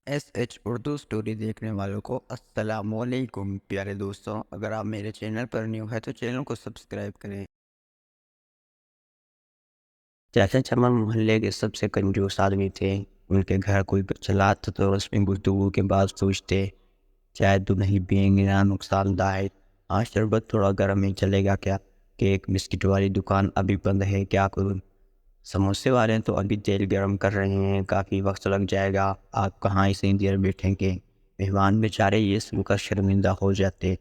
S H Urdu story دیکھنے والوں کو السلام علیکم پیارے دوستوں، اگر آپ میرے چینل پر نیو ہے تو چینل کو سبسکرائب کریں۔ چاچا چمن محلے کے سب سے کنجوس آدمی تھے۔ ان کے گھر کوئی چلا تو اس میں گفتگو کے بعد سوچتے، چائے تو نہیں پئیں گے نا، نقصان دہ ہے۔ آج شربت تھوڑا گرم ہی چلے گا کیا؟ کیک بسکٹ والی دکان ابھی بند ہے، کیا کروں؟ سموسے والے تو ابھی تیل گرم کر رہے ہیں، کافی وقت لگ جائے گا، آپ کہاں اتنی دیر بیٹھیں گے؟ مہمان بیچارے یہ سن کر شرمندہ ہو جاتے۔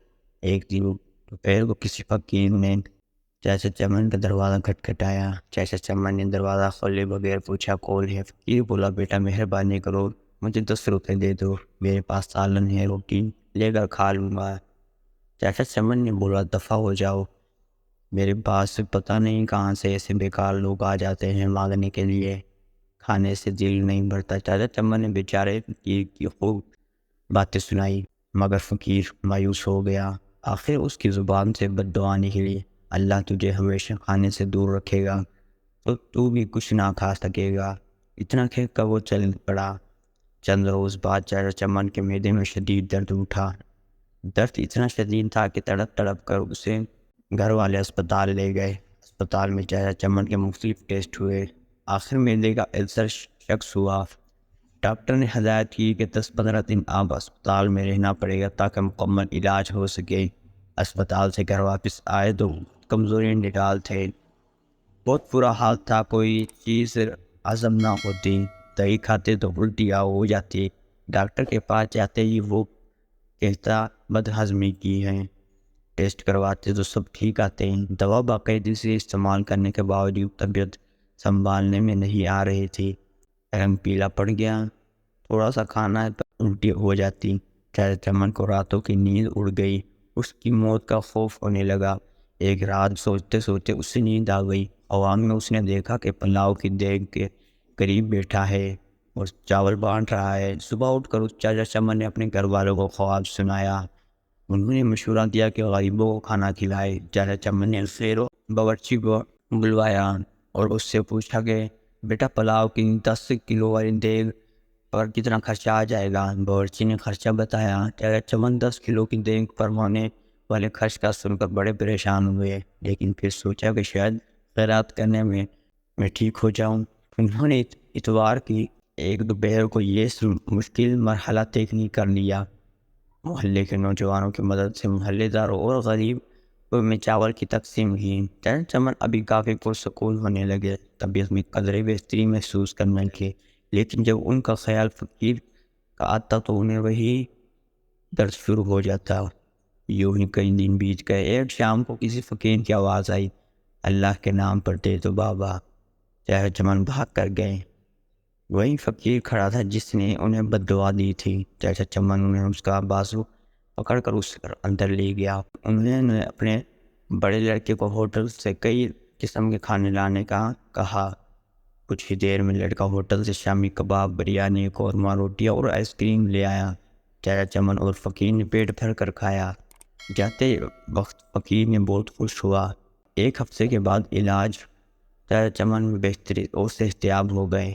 ایک دن دوپہر کو کسی فقیر نے چاچا چمن کا دروازہ کھٹکھٹایا۔ چاچا چمن نے دروازہ کھولے بغیر پوچھا کون ہے؟ فقیر بولا، بیٹا مہربانی کرو، مجھے 10 روپے دے دو، میرے پاس سالن ہے، روٹی لے کر کھا لوں گا۔ چاچا چمن نے بولا، دفع ہو جاؤ، میرے پاس پتہ نہیں کہاں سے ایسے بیکار لوگ آ جاتے ہیں مانگنے کے لیے، کھانے سے دل نہیں بھرتا۔ چاچا چمن نے بیچارے فقیر کی خوب باتیں سنائی، مگر فقیر مایوس ہو گیا۔ آخر اس کی زبان سے بد دعا نکلی، اللہ تجھے ہمیشہ کھانے سے دور رکھے گا تو بھی کچھ نہ کھا سکے گا۔ اتنا کہہ کر وہ چل پڑا۔ چند روز بعد چاچا چمن کے معدے میں شدید درد اٹھا۔ درد اتنا شدید تھا کہ تڑپ تڑپ کر اسے گھر والے اسپتال لے گئے۔ اسپتال میں چاچا چمن کے مختلف ٹیسٹ ہوئے، آخر معدے کا السر شخص ہوا۔ ڈاکٹر نے ہدایت کی کہ 10-15 دن آپ اسپتال میں رہنا پڑے گا تاکہ مکمل علاج ہو سکے۔ اسپتال سے گھر واپس آئے تو کمزوری نڈال تھے، بہت برا حال تھا، کوئی چیز ہضم نہ ہوتی، دہی کھاتے تو الٹی ہو جاتی۔ ڈاکٹر کے پاس جاتے ہی وہ کہتا بد ہضمی کی ہے، ٹیسٹ کرواتے تو سب ٹھیک آتے ہیں۔ دوا باقاعدگی سے استعمال کرنے کے باوجود طبیعت سنبھالنے میں نہیں آ رہی تھی، رنگ پیلا پڑ گیا، تھوڑا سا کھانا ہے تو الٹی ہو جاتی۔ چاچا چمن کو راتوں کی نیند اڑ گئی، اس کی موت کا خوف ہونے لگا۔ ایک رات سوچتے سوچتے اس سے نیند آ گئی۔ عوام میں اس نے دیکھا کہ پلاؤ کی دیگ کے قریب بیٹھا ہے اور چاول بانٹ رہا ہے۔ صبح اٹھ کر اس چاچا چمن نے اپنے گھر والوں کو خواب سنایا۔ انہوں نے مشورہ دیا کہ غریبوں کو کھانا کھلائے۔ چاچا چمن نے خیر و باورچی کو بلوایا اور اس سے پوچھا کہ بیٹا پلاؤ کی 10 کلو والی دیگ پر کتنا خرچہ آ جائے گا؟ باورچی نے خرچہ بتایا۔ چاچا چمن 10 کلو کی دیگ پر ہونے والے خرچ کا سن کر بڑے پریشان ہوئے، لیکن پھر سوچا کہ شاید خیرات کرنے میں ٹھیک ہو جاؤں۔ انہوں نے اتوار کی ایک دوپہر کو یہ مشکل مرحلہ طے کر لیا۔ محلے کے نوجوانوں کی مدد سے محلے داروں اور غریب میں چاول کی تقسیم کی۔ چاچا چمن ابھی کافی پرسکون ہونے لگے، طبیعت میں قدرے بہتری محسوس کرنے لگے، لیکن جب ان کا خیال فقیر کا آتا تو انہیں وہی درد شروع ہو جاتا۔ یوں ہی کئی دن بیت گئے۔ ایک شام کو کسی فقیر کی آواز آئی، اللہ کے نام پر دے دو بابا۔ چاچا چمن بھاگ کر گئے، وہی فقیر کھڑا تھا جس نے انہیں بد دعا دی تھی۔ چاچا چمن نے اس کا بازو پکڑ کر اس کے اندر لے گیا۔ انہوں نے اپنے بڑے لڑکے کو ہوٹل سے کئی قسم کے کھانے لانے کا کہا۔ کچھ ہی دیر میں لڑکا ہوٹل سے شامی کباب، بریانی، قورمہ، روٹیاں اور آئس کریم لے آیا۔ چاچا چمن اور فقیر نے پیٹ بھر کر کھایا۔ جاتے وقت فقیر نے بہت خوش ہوا۔ ایک ہفتے کے بعد علاج چاچا چمن میں بہتری اور صحتیاب ہو گئے۔